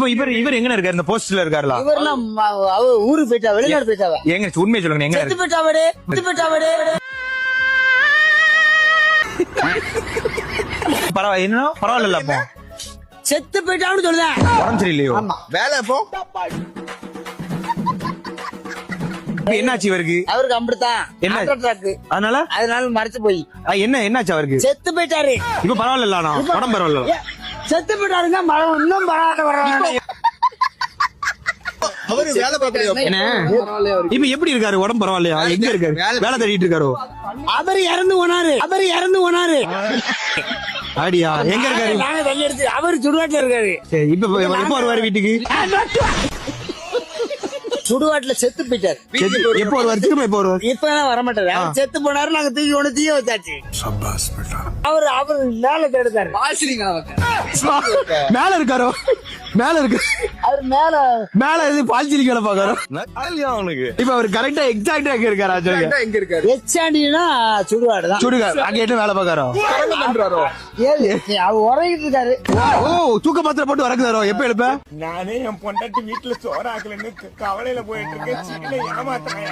இவர் எங்க இருக்காரு? இந்த போஸ்ட்ல இருக்காருல? இவரெல்லாம் ஊருக்கு போயிட்டா, வெளிநாடு போயிட்டாவ. எங்க உண்மையை சொல்லுங்க, எங்க செத்து போயிட்டாவடே, செத்து போயிட்டாவடே. பரவாயில்ல, என்ன பரவாயில்ல. அப்போ செத்து போயிட்டான்னு சொல்லுதேன். உடம்பு சரியில்லையோ? வேலை போ. என்னாச்சு இவருக்கு? அவருக்கு அப்படித்தான். என்ன? அதனால மறைச்சு போய் என்னாச்சு அவருக்கு? செத்து போயிட்டாரு. இப்ப பரவாயில்ல, உடம்பு பரவாயில்ல. செத்து போயிட்டாருங்க. இன்னும் பரவாயில்ல. அவரு வேலை பார்க்கலையோ? இப்ப எப்படி இருக்காரு? உடம்பு பரவாயில்லையா? எங்க இருக்காரு? வேலை தேடிட்டு இருக்காரோ? அவரு இறந்து போனாரு. அப்படியா? எங்க இருக்காரு? நாங்க தண்ணி எடுத்து அவரு சுடுகாட்டுல இருக்காரு. சரி, இப்ப எப்ப வருவாரு வீட்டுக்கு? சுடுகாட்டுல செத்து போயிட்டாரு. எப்ப வருவாரு? திரும்ப எப்ப வருவாரு? இப்ப வரமாட்டாரு. அவர் செத்து போனாரு. நாங்க தூக்கி ஒண்ணு தீய வச்சாச்சு. அவரு மேல தேடுதாரு. மேல இருக்காரோ? மேல இருக்கு. அவர் மேல எது பால்சிலி வேலை பாக்காரோ? இப்ப அவர் கரெக்டா எக்ஸாக்டா எங்க இருக்காரா? எங்க இருக்காரு? எச்சாண்டினா சுடுகாடுதான். சுடுகாடு. அங்க என்ன வேலை பாக்காரோ? அவர் உறங்கிட்டு இருக்காரு. ஓ, தூக்க மாத்திரை போட்டு வரக்குதாரோ? எப்ப எழுப்ப? நானே என் பொண்டாட்டி வீட்டுல சோறாக்கலன்னு கவலையில போயிட்டு இருக்கேன். ஏமாத்தாங்க.